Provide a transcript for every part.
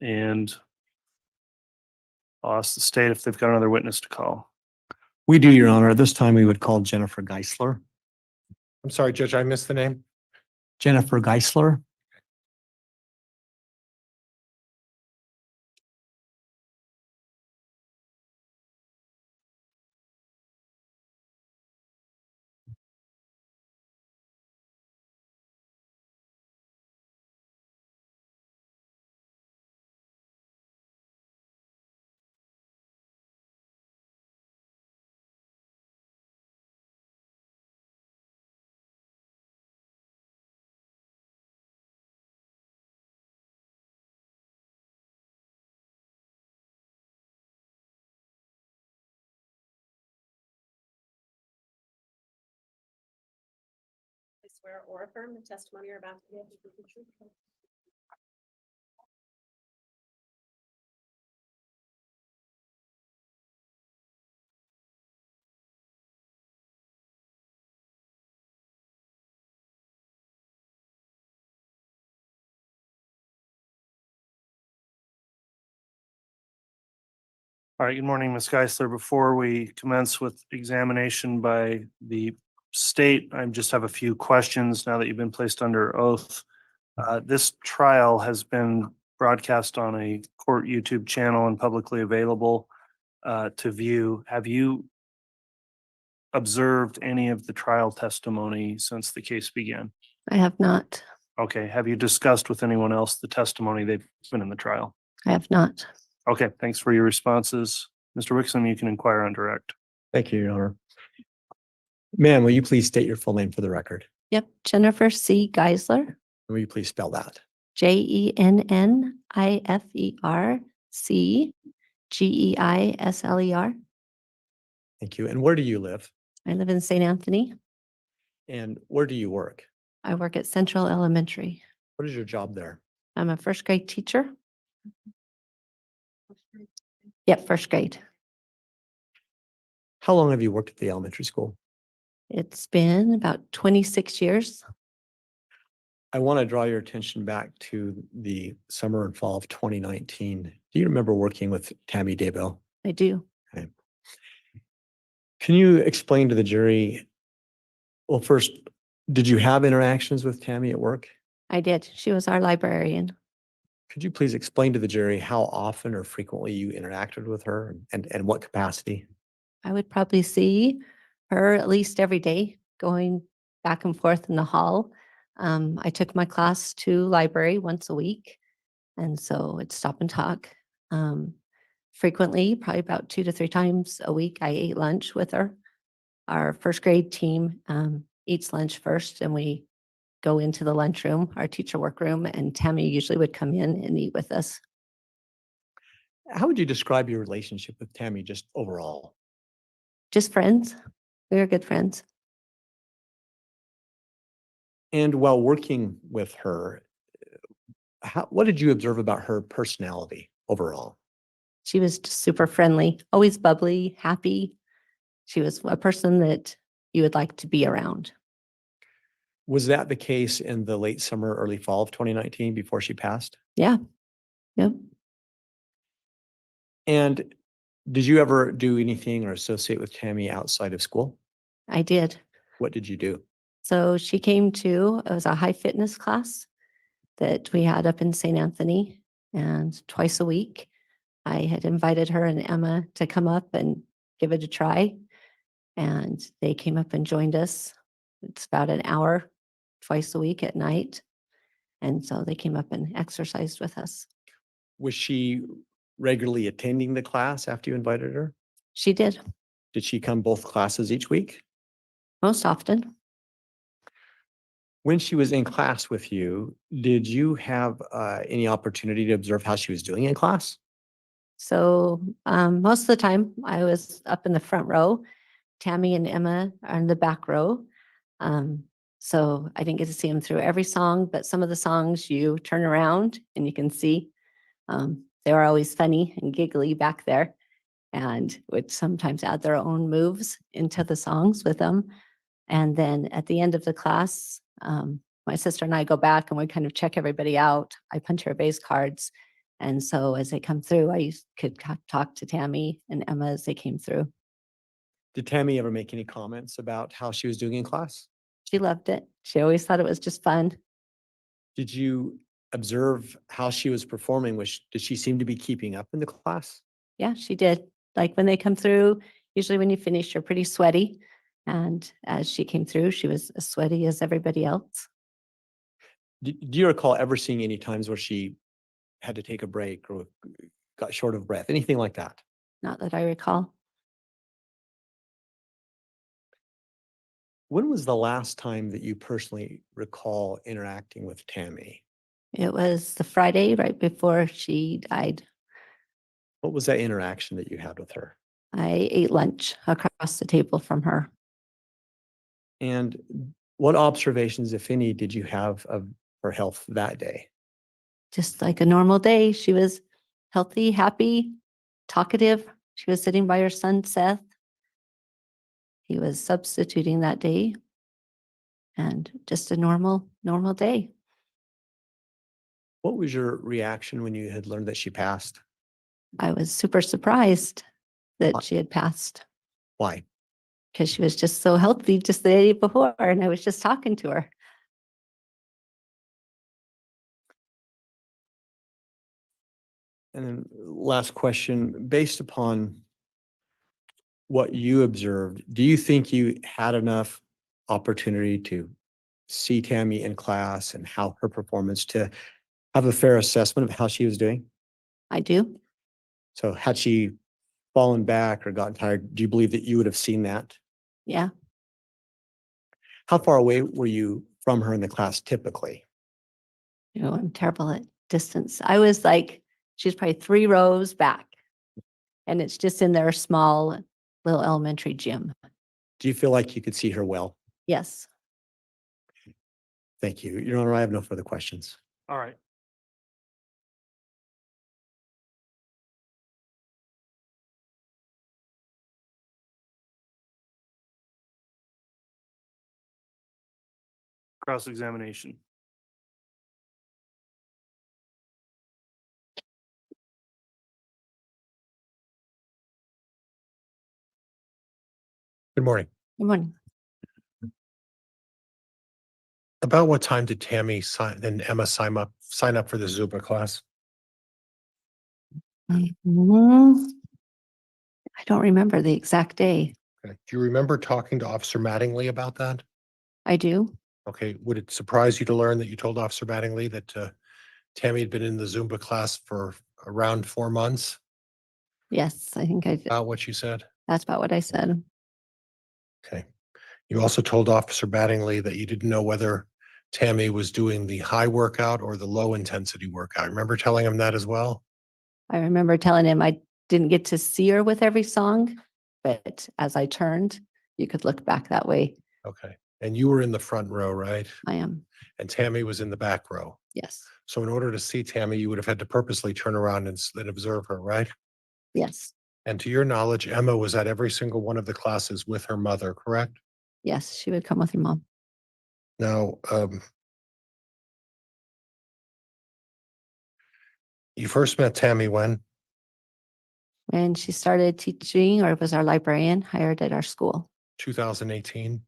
And I'll ask the state if they've got another witness to call. We do, Your Honor. At this time, we would call Jennifer Geisler. I'm sorry, Judge, I missed the name. Jennifer Geisler. I swear or affirm the testimony you're about to give is the truth. All right, good morning, Ms. Geisler. Before we commence with examination by the state, I just have a few questions now that you've been placed under oath. This trial has been broadcast on a court YouTube channel and publicly available to view. Have you observed any of the trial testimony since the case began? I have not. Okay, have you discussed with anyone else the testimony they've been in the trial? I have not. Okay, thanks for your responses. Mr. Wixom, you can inquire on direct. Thank you, Your Honor. Ma'am, will you please state your full name for the record? Yep. Jennifer C. Geisler, Will you please spell that? JENNIFERCGEISLER. Thank you. And where do you live? I live in St. Anthony. And where do you work? I work at Central Elementary. What is your job there? I'm a first grade teacher. Yep, first grade. How long have you worked at the elementary school? It's been about 26 years. I want to draw your attention back to the summer and fall of 2019. Do you remember working with Tammy Daybell? I do. Can you explain to the jury, well, first, did you have interactions with Tammy at work? I did. She was our librarian. Could you please explain to the jury how often or frequently you interacted with her and what capacity? I would probably see her at least every day going back and forth in the hall. I took my class to library once a week. And so it's stop and talk. Frequently, probably about 2 to 3 times a week, I ate lunch with her. Our first grade team eats lunch first and we go into the lunchroom, our teacher workroom, and Tammy usually would come in and eat with us. How would you describe your relationship with Tammy just overall? Just friends. We were good friends. And while working with her, what did you observe about her personality overall? She was just super friendly, always bubbly, happy. She was a person that you would like to be around. Was that the case in the late summer, early fall of 2019 before she passed? Yeah. Yep. And did you ever do anything or associate with Tammy outside of school? I did. What did you do? So she came to, it was a high fitness class that we had up in St. Anthony, and twice a week I had invited her and Emma to come up and give it a try. And they came up and joined us. It's about an hour twice a week at night. And so they came up and exercised with us. Was she regularly attending the class after you invited her? She did. Did she come both classes each week? Most often. When she was in class with you, did you have any opportunity to observe how she was doing in class? So most of the time I was up in the front row. Tammy and Emma are in the back row. So I didn't get to see them through every song, but some of the songs you turn around and you can see they were always funny and giggly back there and would sometimes add their own moves into the songs with them. And then at the end of the class, my sister and I go back and we kind of check everybody out. I punch her base cards And so as they come through, could talk to Tammy and Emma as they came through. Did Tammy ever make any comments about how she was doing in class? She loved it. She always thought it was just fun. Did you observe how she was performing? Did she seem to be keeping up in the class? Yeah, she did. Like when they come through, usually when you finish, you're pretty sweaty. And as she came through, she was as sweaty as everybody else. Do you recall ever seeing any times where she had to take a break or got short of breath, anything like that? Not that I recall. When was the last time that you personally recall interacting with Tammy? It was the Friday right before she died. What was that interaction that you had with her? I ate lunch across the table from her. And what observations, if any, did you have of her health that day? Just like a normal day. She was healthy, happy, talkative. She was sitting by her son, Seth. He was substituting that day. And just a normal day. What was your reaction when you had learned that she passed? I was super surprised that Why? she had passed Why? because she was just so healthy just the day before. And I was just talking to her. And then last question, based upon what you observed, do you think you had enough opportunity to see Tammy in class and how her performance to have a fair assessment of how she was doing? I do. So had she fallen back or gotten tired, do you believe that you would have seen that? Yeah. How far away were you from her in the class typically? I'm terrible at distance. I was like, she's probably 3 rows back. And it's just in their small little elementary gym. Do you feel like you could see her well? Yes. Thank you. Your Honor, I have no further questions. All right. Cross-examination. Good morning. Good morning. About what time did Tammy and Emma sign up for the Zumba class? Mhm. I don't remember the exact day. Okay. Do you remember talking to Officer Mattingly about that? I do. Okay. Would it surprise you to learn that you told Officer Mattingly that Tammy had been in the Zumba class for around 4 months? Yes, I think About what you said? that's about what I said. Okay. You also told Officer Mattingly that you didn't know whether Tammy was doing the high workout or the low intensity workout. Remember telling him that as well? I remember telling him I didn't get to see her with every song, but as I turned, you could look back that way. Okay. And you were in the front row, right? I am. And Tammy was in the back row. Yes. So in order to see Tammy, you would have had to purposely turn around and observe her, right? Yes. And to your knowledge, Emma was at every single one of the classes with her mother, correct? Yes. She would come with her mom. Now, you first met Tammy when? When she started teaching or was our librarian hired at our school. 2018?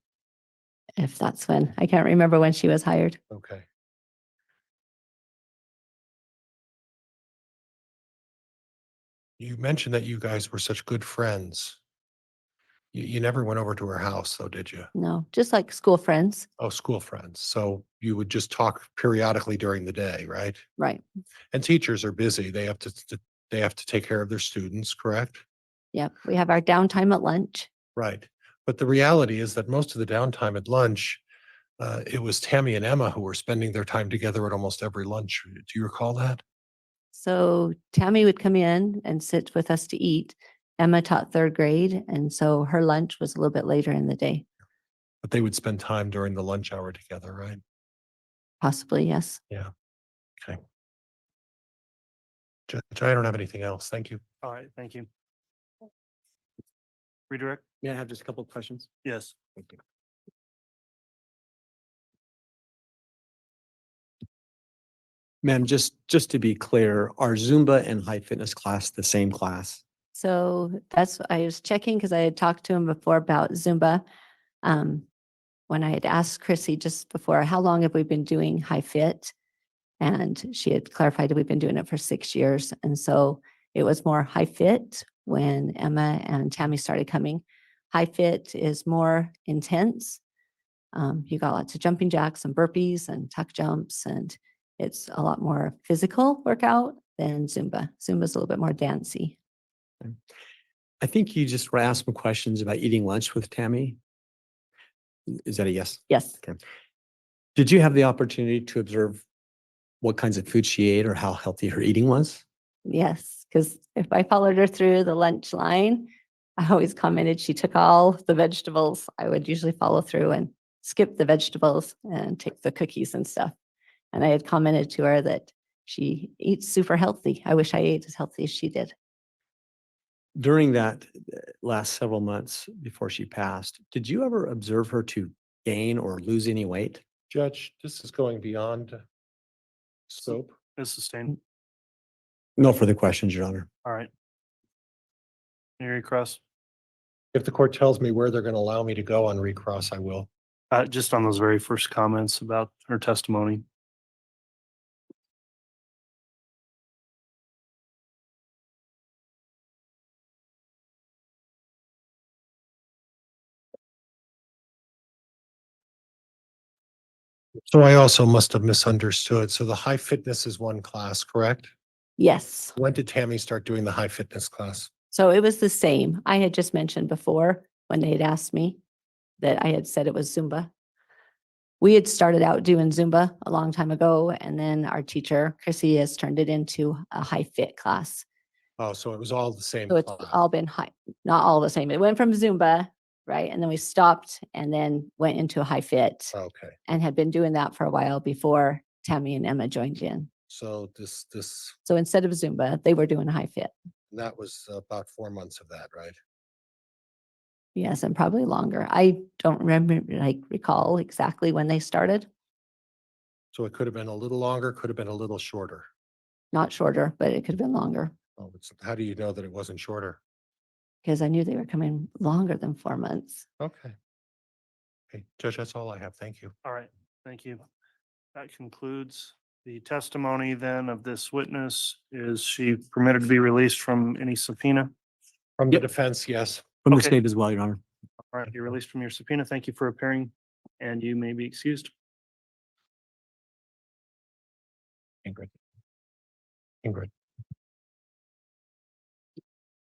If that's when. I can't remember when she was hired. Okay. You mentioned that you guys were such good friends. You never went over to her house, though, did you? No, just like school friends. Oh, school friends. So you would just talk periodically during the day, right? Right. And teachers are busy. They have to take care of their students, correct? Yep. We have our downtime at lunch. Right. But the reality is that most of the downtime at lunch, it was Tammy and Emma who were spending their time together at almost every lunch. Do you recall that? So Tammy would come in and sit with us to eat. Emma taught 3rd grade. And so her lunch was a little bit later in the day. But they would spend time during the lunch hour together, right? Possibly, yes. Yeah. Okay. Judge, I don't have anything else. Thank you. All right, thank you. Redirect? May I have just a couple of questions? Yes. Thank you. Ma'am, just to be clear, are Zumba and high fitness class the same class? So that's, I was checking because I had talked to him before about Zumba. When I had asked Chrissy just before, how long have we been doing high fit? And she had clarified that we've been doing it for 6 years. And so it was more high fit when Emma and Tammy started coming. High fit is more intense. You got lots of jumping jacks and burpees and tuck jumps, and it's a lot more physical workout than Zumba. Zumba's a little bit more dancey. I think you just asked some questions about eating lunch with Tammy. Is that a yes? Yes. Did you have the opportunity to observe what kinds of food she ate or how healthy her eating was? Yes, because if I followed her through the lunch line, I always commented she took all the vegetables. I would usually follow through and skip the vegetables and take the cookies and stuff. And I had commented to her that she eats super healthy. I wish I ate as healthy as she did. During that last several months before she passed, did you ever observe her to gain or lose any weight? Judge, this is going beyond scope. Ms. Sustain. No further questions, Your Honor. All right. Any recross? If the court tells me where they're going to allow me to go on recross, I will. Just on those very first comments about her testimony. So I also must have misunderstood. So the high fitness is one class, correct? Yes. When did Tammy start doing the high fitness class? So it was the same. I had just mentioned before when they had asked me that I had said it was Zumba. We had started out doing Zumba a long time ago, and then our teacher, Chrissy, has turned it into a high fit class. Oh, so it was all the same So it's class. all been high, not all the same. It went from Zumba, right? And then we stopped and then went into a high fit Okay, and had been doing that for a while before Tammy and Emma joined in. so So instead of Zumba, they were doing a high fit. that was about 4 months of that, right? Yes, and probably longer. I don't remember, recall exactly when they started. So it could have been a little longer, could have been a little shorter. Not shorter, but it could have been longer Oh, how do you know that it wasn't shorter? because I knew they were coming longer than 4 months. Okay. Okay, Judge, that's all I have. Thank you. All right, thank you. That concludes the testimony then of this witness. Is she permitted to be released from any subpoena? From the Yep. defense, yes. From the Okay. state as well, Your Honor. All right, you're released from your subpoena. Thank you for appearing, and you may be excused. Ingrid. Ingrid.